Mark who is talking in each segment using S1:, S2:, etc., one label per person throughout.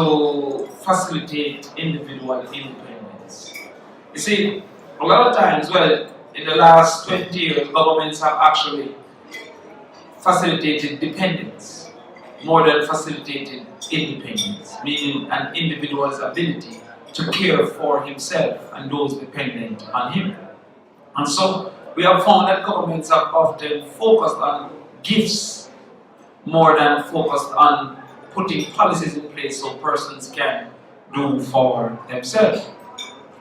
S1: to facilitate individual independence. You see, a lot of times, well, in the last 20 years, governments have actually facilitated dependence more than facilitated independence, meaning an individual's ability to care for himself and those dependent on him. And so we have found that governments have often focused on gifts more than focused on putting policies in place so persons can do for themselves.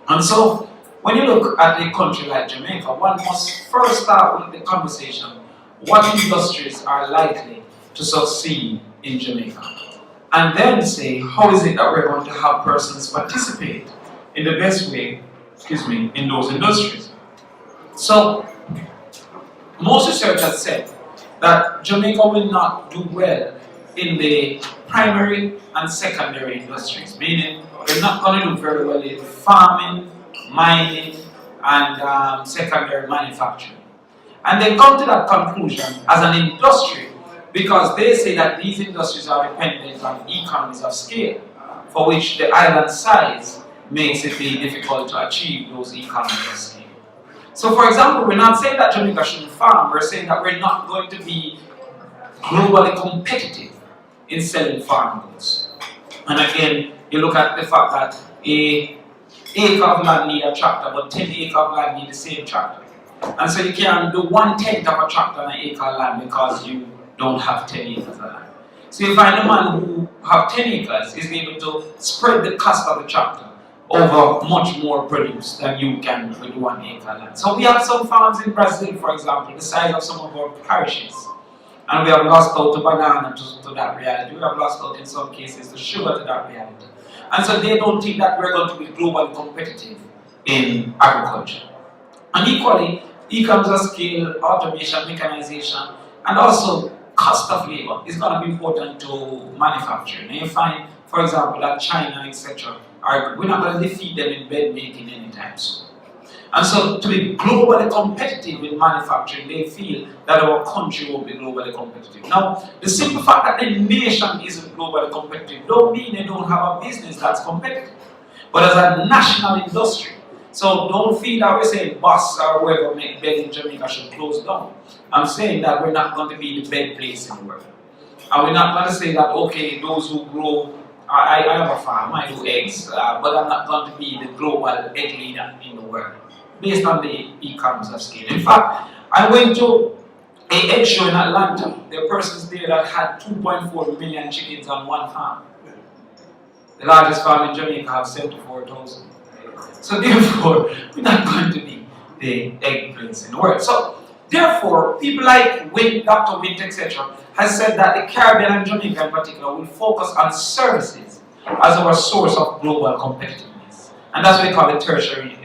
S1: And so when you look at a country like Jamaica, one must first start with the conversation: what industries are likely to succeed in Jamaica? And then say, how is it that we're going to have persons participate in the best way, in those industries? So, most research has said that Jamaica will not do well in the primary and secondary industries, meaning we're not going to do very well in farming, mining, and secondary manufacturing. And they come to that conclusion as an industry because they say that these industries are dependent on economies of scale, for which the island size makes it be difficult to achieve those economies of scale. So for example, we're not saying that Jamaica shouldn't farm, we're saying that we're not going to be globally competitive in selling farm goods. And again, you look at the fact that an acre of land needs a tractor, but 10 acres of land need the same tractor. And so you can't do 1/10 of a tractor on an acre of land because you don't have 10 acres of land. So you find a man who have 10 acres is able to spread the cost of the tractor over much more produce than you can with 1 acre land. So we have some farms in Brazil, for example, the size of some of our parishes. And we have lost out to banana to that reality. We have lost out in some cases to sugar to that reality. And so they don't think that we're going to be globally competitive in agriculture. And equally, economies of scale, automation, mechanization, and also cost of labor is going to be important to manufacturing. And you find, for example, that China, etc., we're not going to defeat them in bed making anytime soon. And so to be globally competitive in manufacturing, they feel that our country will be globally competitive. Now, the simple fact that the nation isn't globally competitive don't mean they don't have a business that's competitive. But as a national industry, so don't feel that we're saying bus or whoever make bed in Jamaica should close down. I'm saying that we're not going to be the bed place in the world. And we're not going to say that, okay, those who grow, I have a farm, I do eggs, but I'm not going to be the global egg leader in the world, based on the economies of scale. In fact, I went to an egg show in Atlanta. There were persons there that had 2.4 million chickens on one farm. The largest farm in Jamaica has 74,000. So therefore, we're not going to be the egg place in the world. So therefore, people like Dr. Wint, etc., has said that the Caribbean and Jamaica in particular will focus on services as our source of global competitiveness. And that's what we call the tertiary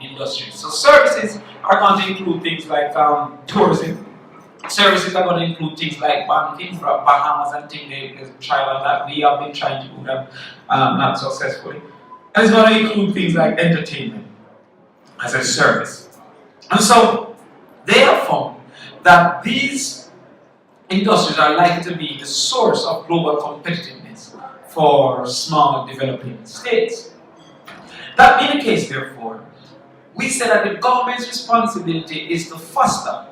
S1: industry. So services are going to include things like tourism. Services are going to include things like banking, Bahamas and things they try on that. We have been trying to do that not successfully. And it's going to include things like entertainment as a service. And so they have found that these industries are likely to be the source of global competitiveness for small developing states. That being the case, therefore, we say that the government's responsibility is to foster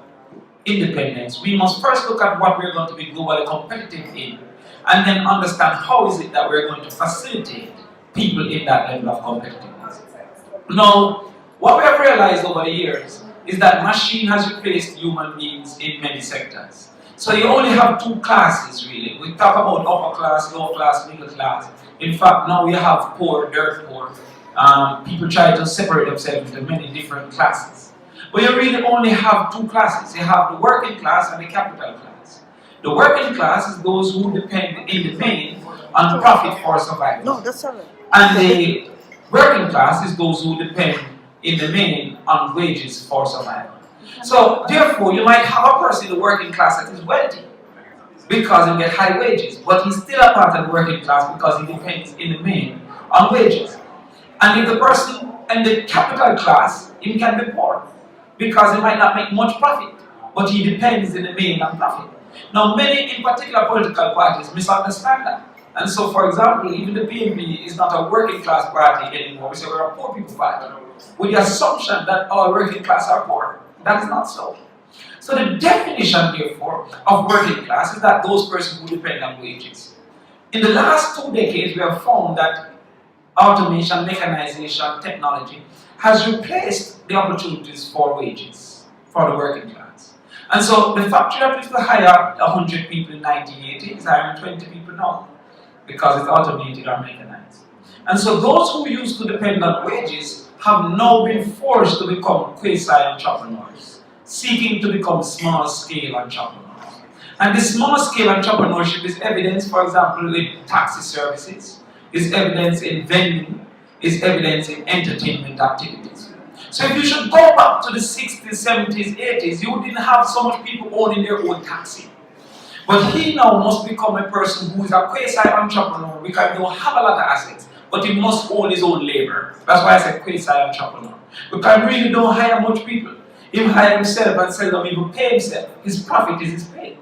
S1: independence. We must first look at what we're going to be globally competitive in, and then understand how is it that we're going to facilitate people in that level of competitiveness. Now, what we have realized over the years is that machine has replaced human beings in many sectors. So you only have two classes really. We talk about upper class, lower class, middle class. In fact, now we have poor, dirt poor. People try to separate themselves into many different classes. But you really only have two classes. You have the working class and the capital class. The working class is those who depend in the main on profit for survival.
S2: No, that's all right.
S1: And the working class is those who depend in the main on wages for survival. So therefore, you might have a person in the working class that is wealthy because he gets high wages, but he's still a part of the working class because he depends in the main on wages. And if the person in the capital class, he can be poor because he might not make much profit, but he depends in the main on profit. Now, many in particular political parties misunderstand that. And so, for example, even the BNP is not a working class party anymore. We say we're a poor people party, with the assumption that all working class are poor. That is not so. So the definition, therefore, of working class is that those persons who depend on wages. In the last 2 decades, we have found that automation, mechanization, technology has replaced the opportunities for wages for the working class. And so the factory that used to hire 100 people in 1980 is hiring 20 people now because it's automated or mechanized. And so those who used to depend on wages have now been forced to become quasi-entrepreneurs, seeking to become small-scale entrepreneurs. And this small-scale entrepreneurship is evidenced, for example, with taxi services, is evidenced in vending, is evidenced in entertainment activities. So if you should go back to the 60s, 70s, 80s, you didn't have so much people owning their own taxi. But he now must become a person who is a quasi-entrepreneur because he don't have a lot of assets, but he must own his own labor. That's why I said quasi-entrepreneur. Because he really don't hire much people. He hire himself and seldom even pay himself. His profit is his pay.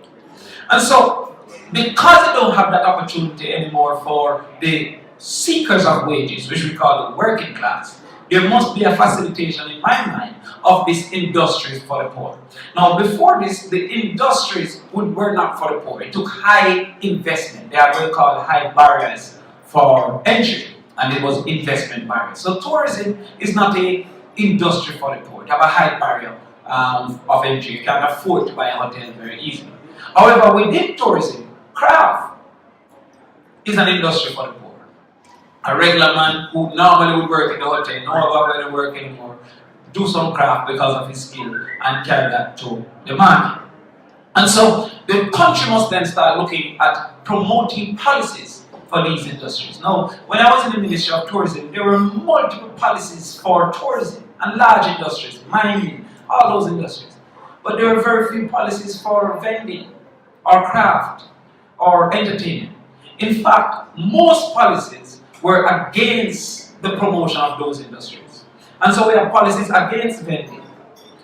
S1: And so, because they don't have that opportunity anymore for the seekers of wages, which we call the working class, there must be a facilitation in my mind of these industries for the poor. Now, before this, the industries were not for the poor. It took high investment. They are what we call high barriers for entry, and it was investment barriers. So tourism is not an industry for the poor. It have a high barrier of entry. You can afford to buy a hotel very easily. However, within tourism, craft is an industry for the poor. A regular man who normally would work in the hotel, no longer going to work anymore, do some craft because of his skill and carry that to the market. And so the country must then start looking at promoting policies for these industries. Now, when I was in the Ministry of Tourism, there were multiple policies for tourism and large industries, mining, all those industries. But there were very few policies for vending or craft or entertainment. In fact, most policies were against the promotion of those industries. And so we have policies against vending.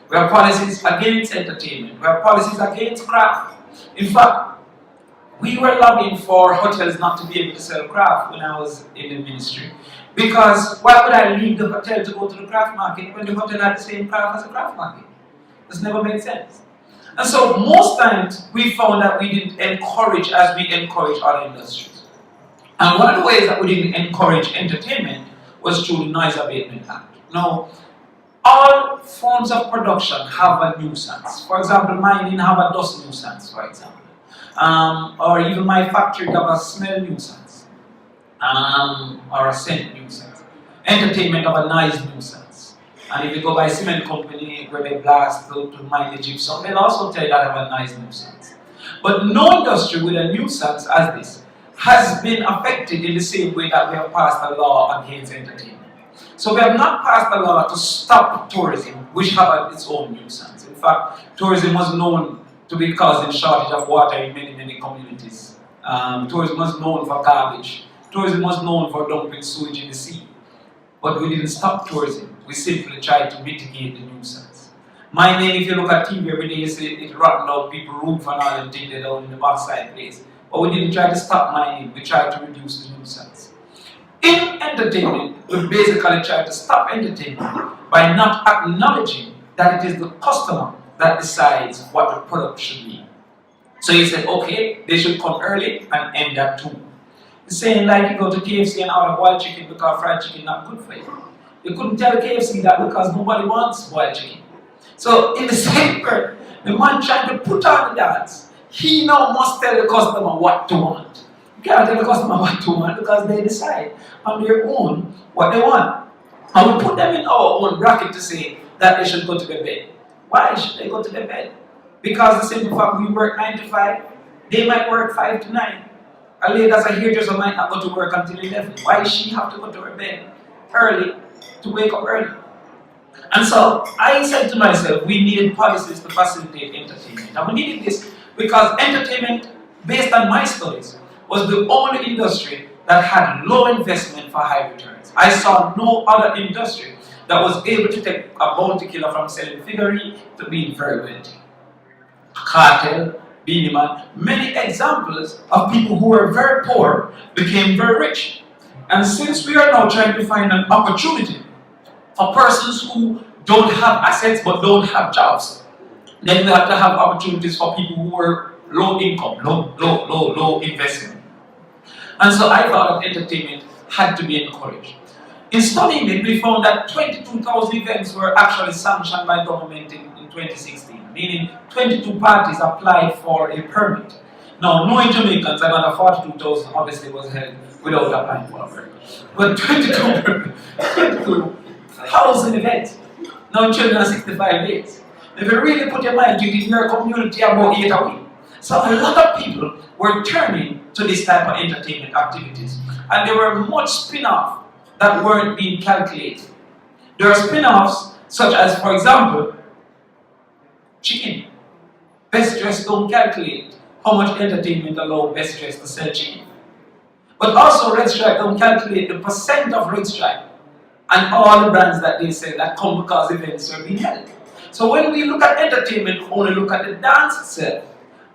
S1: We have policies against entertainment. We have policies against craft. In fact, we were lobbying for hotels not to be able to sell craft when I was in the ministry. Because why would I leave the hotel to go to the craft market when the hotel had the same craft as the craft market? This never made sense. And so most times we found that we didn't encourage as we encourage other industries. And one of the ways that we didn't encourage entertainment was through the Noise Abatement Act. Now, all forms of production have a nuisance. For example, mining have a dust nuisance, for example. Or even my factory have a smell nuisance. Or a scent nuisance. Entertainment have a noise nuisance. And if you go by cement company where they blast to mine the gypsum, they'll also tell you that have a noise nuisance. But no industry with a nuisance as this has been affected in the same way that we have passed a law against entertainment. So we have not passed a law to stop tourism, which have its own nuisance. In fact, tourism was known to be causing shortage of water in many, many communities. Tourism was known for garbage. Tourism was known for dumping sewage in the sea. But we didn't stop tourism. We simply tried to mitigate the nuisance. Mining, if you look at TV every day, you see it rotten out people roof and all them things down in the backside place. But we didn't try to stop mining, we tried to reduce the nuisance. In entertainment, we basically tried to stop entertainment by not acknowledging that it is the customer that decides what the product should be. So you said, okay, they should come early and end at 2. The same like you go to KFC and order boiled chicken because fried chicken is not good for you. You couldn't tell KFC that because nobody wants boiled chicken. So in the same breath, the man trying to put on the dance, he now must tell the customer what to want. You can't tell the customer what to want because they decide on their own what they want. And we put them in our own bracket to say that they should go to their bed. Why should they go to their bed? Because the simple fact we work 9 to 5, they might work 5 to 9. A lady as a hairdresser might not go to work until 11. Why does she have to go to her bed early to wake up early? And so I said to myself, we needed policies to facilitate entertainment. And we needed this because entertainment, based on my studies, was the only industry that had low investment for high returns. I saw no other industry that was able to take a bounty killer from selling figurine to being very wealthy. Cartel Beenie Man, many examples of people who were very poor became very rich. And since we are now trying to find an opportunity for persons who don't have assets but don't have jobs, then we have to have opportunities for people who are low income, low investment. And so I thought that entertainment had to be encouraged. In studying it, we found that 22,000 events were actually sanctioned by government in 2016, meaning 22 parties applied for a permit. Now, knowing Jamaicans, another 42,000 obviously was held without applying for a permit. But 22,000 events, now in 365 days. If you really put your mind to it, in your community about 8 a week. So a lot of people were turning to this type of entertainment activities. And there were much spin-offs that weren't being calculated. There are spin-offs such as, for example, chicken. Best Dress don't calculate how much entertainment allow Best Dress to sell chicken. But also Red Stripe don't calculate the percent of Red Stripe and all the brands that they sell that come because events are being held. So when we look at entertainment, we only look at the dance itself,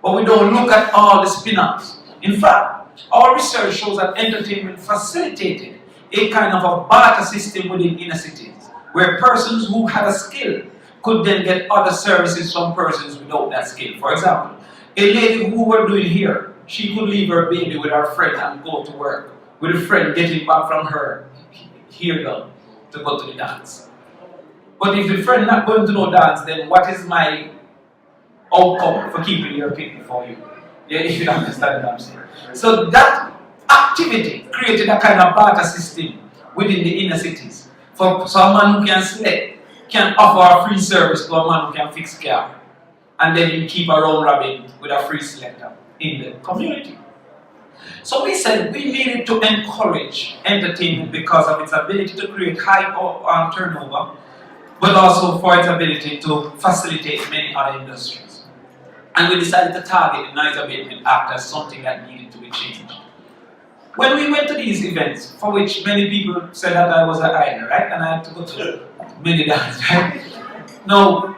S1: but we don't look at all the spin-offs. In fact, our research shows that entertainment facilitated a kind of a barter system within inner cities, where persons who had a skill could then get other services from persons without that skill. For example, a lady who we're doing here, she could leave her baby with her friend and go to work, with a friend getting back from her here done to go to the dance. But if the friend not going to no dance, then what is my outcome for keeping your people for you? Yeah, if you understand what I'm saying. So that activity created a kind of barter system within the inner cities. So a man who can select can offer a free service to a man who can fix car. And then you keep a round robin with a free selector in the community. So we said we needed to encourage entertainment because of its ability to create high turnover, but also for its ability to facilitate many other industries. And we decided to target the Noise Abatement Act as something that needed to be changed. When we went to these events, for which many people said that I was an idol, right? And I had to go to many dances, right? Now,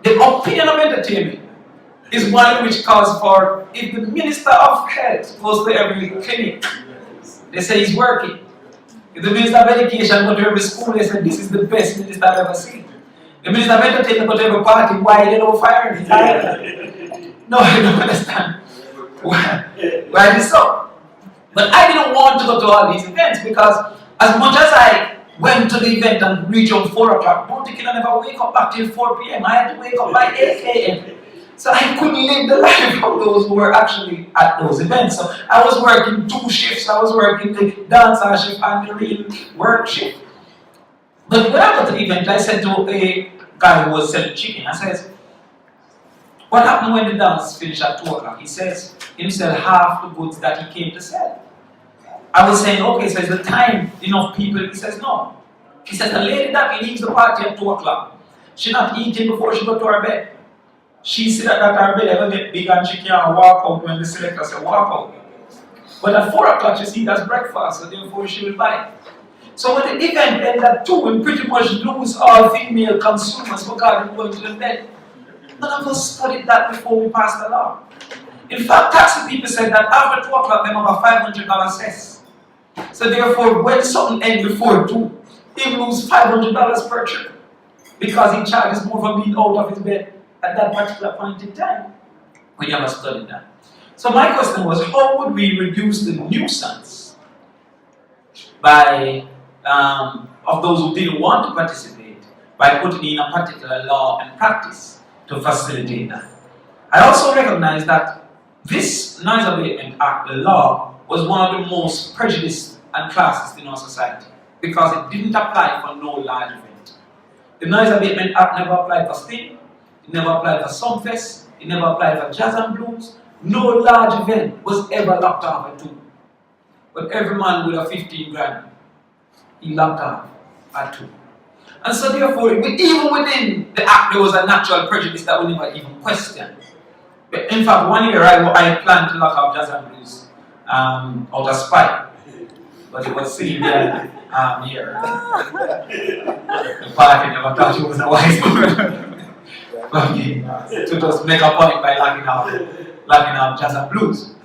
S1: the opinion of entertainment is one which calls for, if the Minister of Health goes to every clinic, they say he's working. If the Minister of Education goes to every school, they say this is the best minister I've ever seen. The Minister of Entertainment goes to every party, why they don't fire him? No, I don't understand. Why is so? But I didn't want to go to all these events because as much as I went to the event and reached on 4 o'clock, don't think I never wake up back till 4 p.m. I had to wake up by 8 a.m. So I couldn't live the life of those who were actually at those events. So I was working 2 shifts. I was working the dancer shift and the real work shift. But when I got to the event, I said to a guy who was selling chicken, I said, what happened when the dance finished at 2 o'clock? He says, he sell half the goods that he came to sell. I was saying, okay, so is the time enough people? He says, no. He says, the lady that leaves the party at 2 o'clock, she not eating before she go to her bed. She sit at her bed, ever get big and she can't walk out when the selector says walk out. But at 4 o'clock she see that's breakfast, so therefore she will buy. So when the event ended at 2, we pretty much lose all female consumers because they're going to the bed. None of us studied that before we passed the law. In fact, taxi people said that after 2 o'clock, they have a $500 cess. So therefore, when something ends before 2, he loses $500 per trip because he charges more for being out of his bed at that particular point in time. We never studied that. So my question was, how would we reduce the nuisance by of those who didn't want to participate by putting in a particular law and practice to facilitate that? I also recognize that this Noise Abatement Act, the law, was one of the most prejudiced and classist in our society because it didn't apply for no large event. The Noise Abatement Act never applied for Sting, it never applied for Sumfest, it never applied for Jazz and Blues. No large event was ever locked off at 2. But every man with a 15 grand, he locked off at 2. And so therefore, even within the act, there was a natural prejudice that we never even questioned. But in fact, one year I planned to lock off Jazz and Blues out of spite. But it was sitting there here. The party never thought she was a wise woman. Okay, to just make a point by locking off Latin jazz and blues.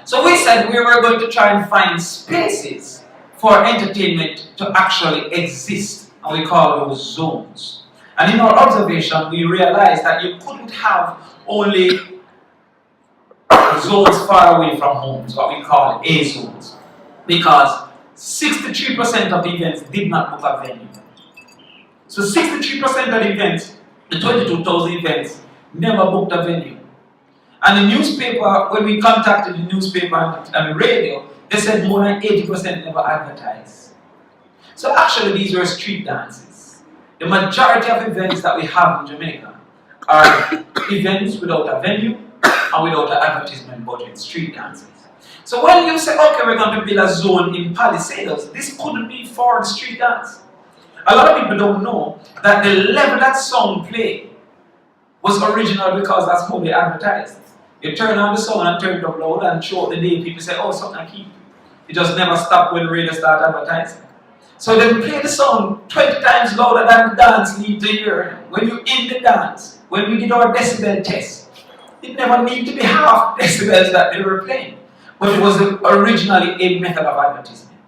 S1: So we said we were going to try and find spaces for entertainment to actually exist, and we call those zones. And in our observation, we realized that you couldn't have only zones far away from homes, what we call A zones, because 63% of the events did not book a venue. So 63% of the events, the 22,000 events, never booked a venue. And the newspaper, when we contacted the newspaper and the radio, they said more than 80% never advertised. So actually these were street dances. The majority of events that we have in Jamaica are events without a venue and without an advertisement budget, street dances. So when you say, okay, we're going to build a zone in Palisades, this couldn't be for the street dance. A lot of people don't know that the level that song played was original because that's how they advertised. You turn on the song and turn it up loud and throughout the day people say, oh, something I keep. It just never stopped when radio started advertising. So they play the song 20 times louder than the dance need to hear. When you in the dance, when we did our decibel test, it never need to be half decibels that they were playing. But it was originally a method of advertisement.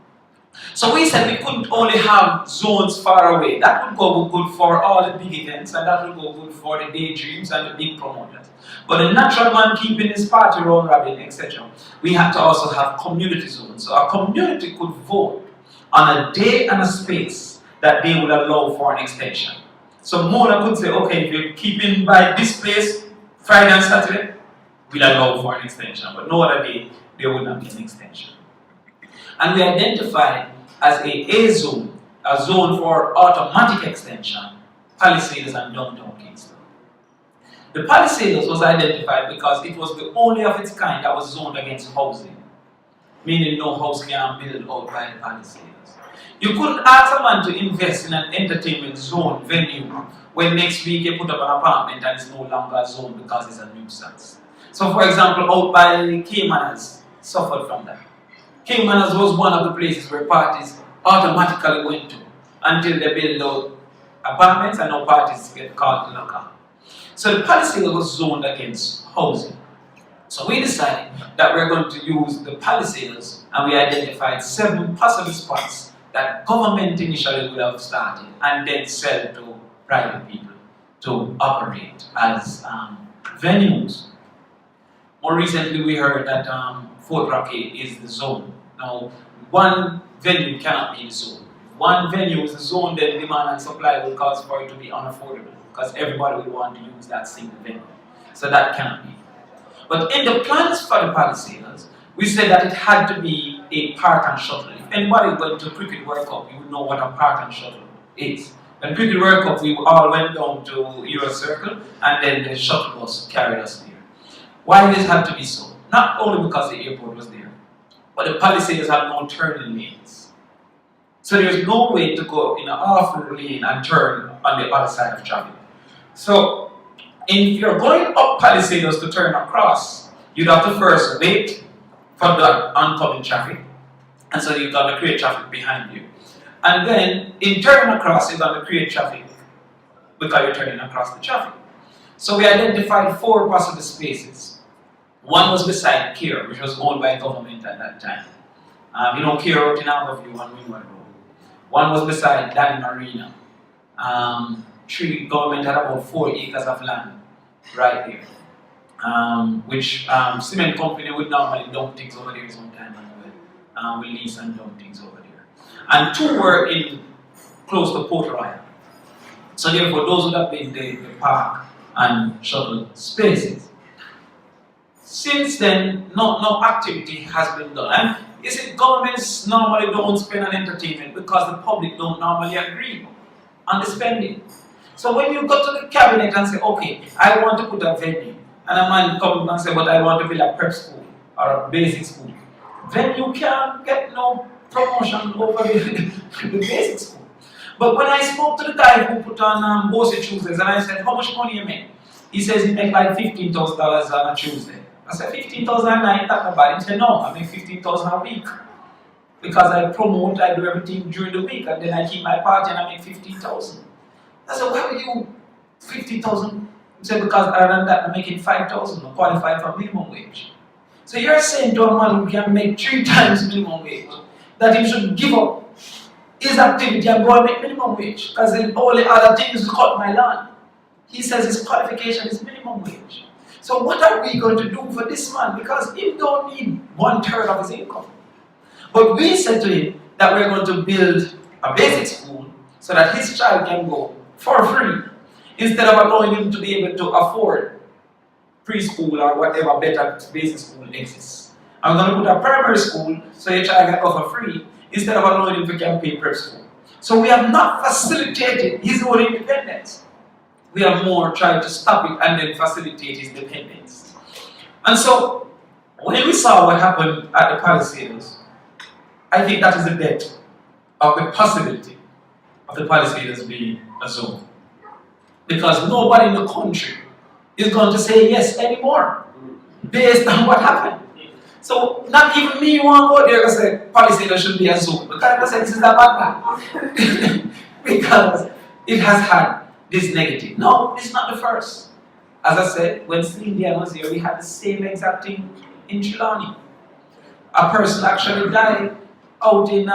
S1: So we said we couldn't only have zones far away. That would go good for all the big events, and that would go good for the daydreams and the big promoters. But the natural man keeping his party round robin, etc., we had to also have community zones. So our community could vote on a day and a space that they would allow for an extension. So Mona could say, okay, if you're keeping by this place Friday and Saturday, we'll allow for an extension. But no other day, there would not be an extension. And we identified as a zone, a zone for automatic extension, Palisades and downtown Kingston. The Palisades was identified because it was the only of its kind that was zoned against housing, meaning no house can be built out by the Palisades. You couldn't ask a man to invest in an entertainment zone venue when next week you put up an apartment and it's no longer a zone because it's a nuisance. So for example, out by Caymanas suffered from that. Caymanas was one of the places where parties automatically went to until they built out apartments and now parties get called local. So the Palisades was zoned against housing. So we decided that we're going to use the Palisades and we identified 7 possible spots that government initially would have started and then sell to private people to operate as venues. More recently we heard that Fort Rocky is the zone. Now, one venue cannot be the zone. If one venue is the zone, then demand and supply will cause for it to be unaffordable because everybody will want to use that single venue. So that cannot be. But in the plans for the Palisades, we said that it had to be a park and shuttle. If anybody went to Cricket World Cup, you would know what a park and shuttle is. When Cricket World Cup, we all went down to Euro Circle and then the shuttle bus carried us there. Why this had to be so? Not only because the airport was there, but the Palisades have no turning lanes. So there's no way to go in an awful lane and turn on the other side of traffic. So if you're going up Palisades to turn across, you'd have to first wait for the oncoming traffic. And so you've got to create traffic behind you. And then in turning across, you've got to create traffic because you're turning across the traffic. So we identified 4 possible spaces. One was beside Care, which was owned by government at that time. You know, Care out in Harborview on Ruthven Road. One was beside Damion Marina. Government had about 4 acres of land right there, which cement company would normally dump things over there sometime as well. We lease and dump things over there. And 2 were in close to Port Royal. So therefore, those would have been the park and shuttle spaces. Since then, no activity has been done. And you see, governments normally don't spend on entertainment because the public don't normally agree on the spending. So when you go to the cabinet and say, okay, I want to put a venue, and a man comes and say, but I want to build a prep school or a basic school, then you can't get no promotion over the basic school. But when I spoke to the guy who put on Bossy Tuesdays and I said, how much money you make? He says he make like $15,000 on a Tuesday. I said, 15,000 a night, that's about it. He said, no, I make 15,000 a week. Because I promote, I do everything during the week, and then I keep my party and I make 15,000. I said, why would you 50,000 He said, because other than that, I'm making 5,000, I'm qualified for minimum wage. So you're saying to a man who can make 3 times minimum wage that he should give up his activity and go and make minimum wage because the only other thing is to cut my land. He says his qualification is minimum wage. So what are we going to do for this man? Because he don't need 1/3 of his income. But we said to him that we're going to build a basic school so that his child can go for free instead of allowing him to be able to afford preschool or whatever better basic school exists. I'm going to put a primary school so your child can go for free instead of allowing him to can pay prep school. So we have not facilitated his own independence. We have more tried to stop it and then facilitate his dependence. And so when we saw what happened at the Palisades, I think that is the bet of the possibility of the Palisades being a zone. Because nobody in the country is going to say yes anymore based on what happened. So not even me want to go there and say Palisades should be a zone. Because I say this is a bad plan. Because it has had this negative. No, it's not the first. As I said, when India was here, we had the same exact thing in Trelawney. A person actually died out in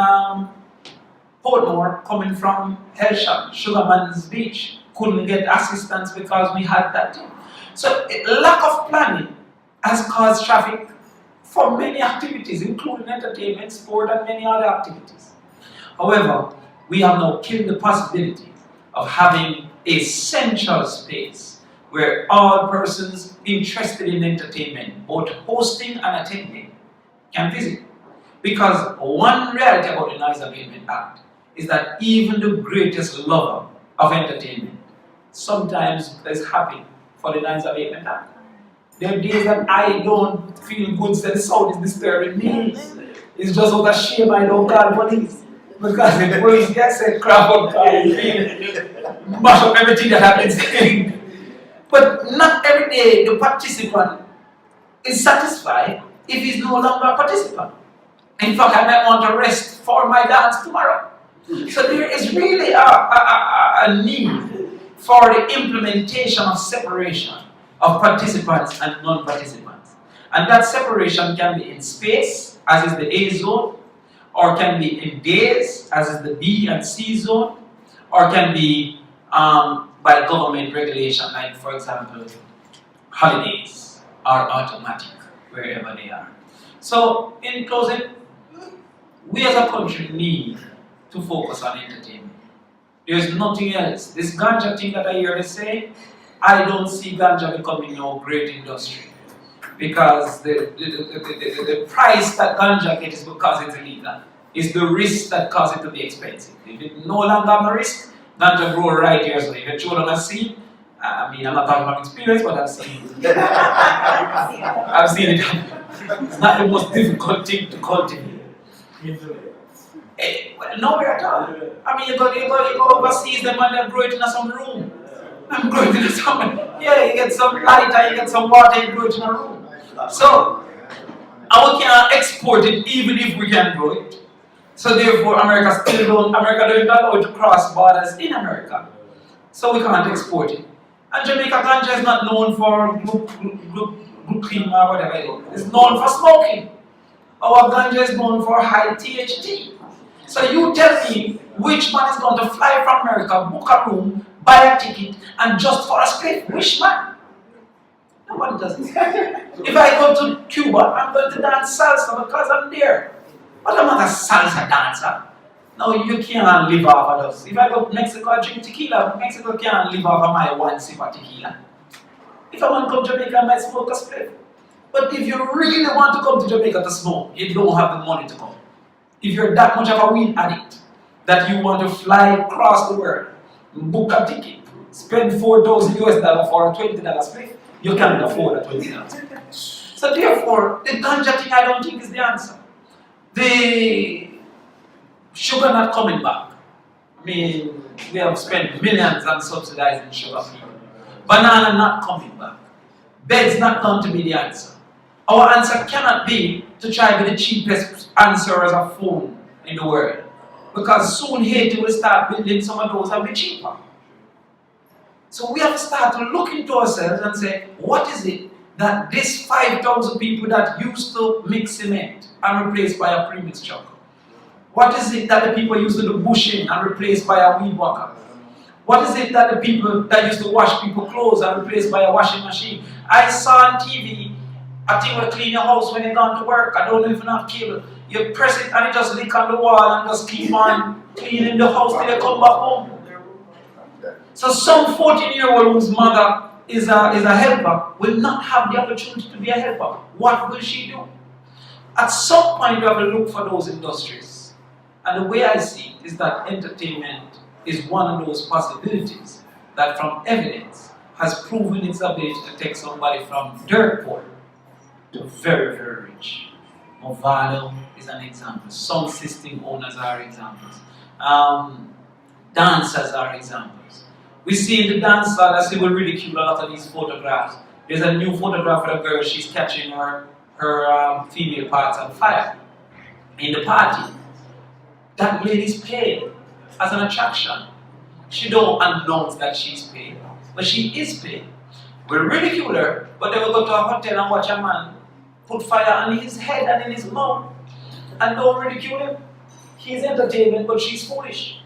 S1: Portmore coming from Hellshot, Sugarman's Beach. Couldn't get assistance because we had that thing. So lack of planning has caused traffic for many activities, including entertainment, sport, and many other activities. However, we have now killed the possibility of having a central space where all persons interested in entertainment, both hosting and attending, can visit. Because one reality about the Noise Abatement Act is that even the greatest lover of entertainment sometimes is happy for the Noise Abatement Act. There are days that I don't feel good, so the sound is disturbing me. It's just out of shame I don't call police. Because the police gets a Crawford mash up everything that happens. But not every day the participant is satisfied if he's no longer a participant. In fact, I might want to rest for my dance tomorrow. So there is really a need for the implementation of separation of participants and non-participants. And that separation can be in space, as is the A zone, or can be in days, as is the B and C zone, or can be by government regulation, like for example, holidays are automatic wherever they are. So in closing, we as a country need to focus on entertainment. There's nothing else. This ganja thing that I hear they say, I don't see ganja becoming no great industry. Because the price that ganja gets is because it's illegal. It's the risk that causes it to be expensive. If it no longer have a risk, ganja grow right here. So if your children have seen, I mean, I'm not talking from experience, but I've seen it. I've seen it happen. It's not the most difficult thing to cultivate. Nowhere at all. I mean, you go overseas, them and they grow it in some room. I'm growing it in some, yeah, you get some light and you get some water, you grow it in a room. So, and we can't export it even if we can grow it. So therefore, America don't allow it to cross borders in America. So we can't export it. And Jamaica ganja is not known for clean or whatever it is. It's known for smoking. Our ganja is known for high THC. So you tell me which man is going to fly from America, book a room, buy a ticket, and just for a split? Which man? Nobody does it. If I go to Cuba, I'm going to dance salsa because I'm there. But I'm not a salsa dancer. No, you can't live off of us. If I go to Mexico, I drink tequila. Mexico can't live off of my one sip of tequila. If I want to come to Jamaica, I might smoke a split. But if you really want to come to Jamaica to smoke, you don't have the money to come. If you're that much of a weed addict that you want to fly across the world, book a ticket, spend $4,000 US for a $20 split, you can't afford a $20. So therefore, the ganja thing I don't think is the answer. The sugar not coming back. I mean, we have spent millions on subsidizing sugar people. Banana not coming back. Bed's not going to be the answer. Our answer cannot be to try to be the cheapest answer as a phone in the world. Because soon Haiti will start building some of those and be cheaper. So we have to start to look into ourselves and say, what is it that this 5,000 people that used to mix cement and replaced by a premix truck? What is it that the people used to do bushing and replaced by a weed whacker? What is it that the people that used to wash people's clothes and replaced by a washing machine? I saw on TV, a thing will clean your house when you're gone to work. I don't know if you have cable. You press it and it just lick on the wall and just keep on cleaning the house till you come back home. So some 14-year-old whose mother is a helper will not have the opportunity to be a helper. What will she do? At some point we have to look for those industries. And the way I see it is that entertainment is one of those possibilities that from evidence has proven its ability to take somebody from dirt poor to very, very rich. Movado is an example. Sound system owners are examples. Dancers are examples. We see in the dancer that they will ridicule a lot of these photographs. There's a new photograph of a girl, she's catching her female parts on fire in the party. That lady's paid as an attraction. She don't announce that she's paid, but she is paid. We'll ridicule her, but they will go to a hotel and watch a man put fire on his head and in his mouth, and don't ridicule him. He's entertainment, but she's foolish.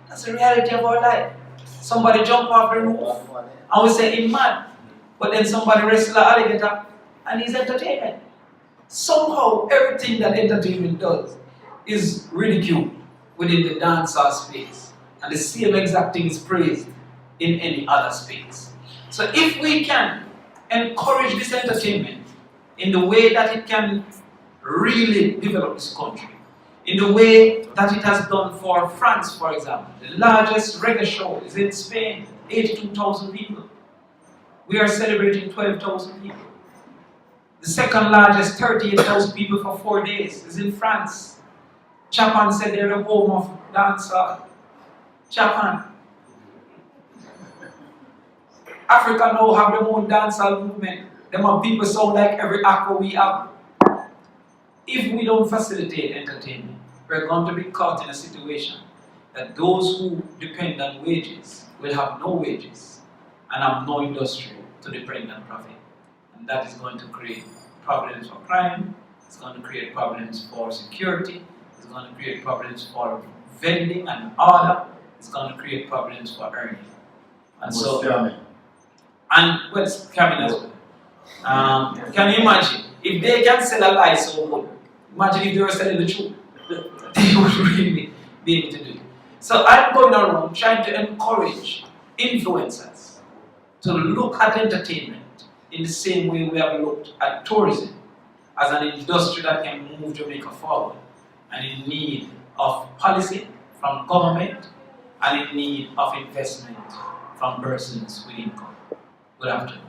S1: That's the reality of our life. Somebody jump off the roof, and we say he's mad, but then somebody wrestle an alligator, and he's entertainment. Somehow, everything that entertainment does is ridiculed within the dancer space, and the same exact thing is praised in any other space. So if we can encourage this entertainment in the way that it can really develop this country, in the way that it has done for France, for example. The largest reggae show is in Spain, 82,000 people. We are celebrating 12,000 people. The second largest, 38,000 people for 4 days, is in France. Japan said they're the home of dancehall. Japan. Africa now have their own dancehall movement. Them have people sound like every aqua we have. If we don't facilitate entertainment, we're going to be caught in a situation that those who depend on wages will have no wages and have no industry to depend on profit. And that is going to create problems for crime, it's going to create problems for security, it's going to create problems for vending and order, it's going to create problems for earning. And so, and what's coming as well. Can you imagine? If they can sell a lie so good, imagine if they were selling the truth. They would really be able to do it. So I'm going around trying to encourage influencers to look at entertainment in the same way we have looked at tourism as an industry that can move Jamaica forward and in need of policy from government and in need of investment from persons with income. Good afternoon.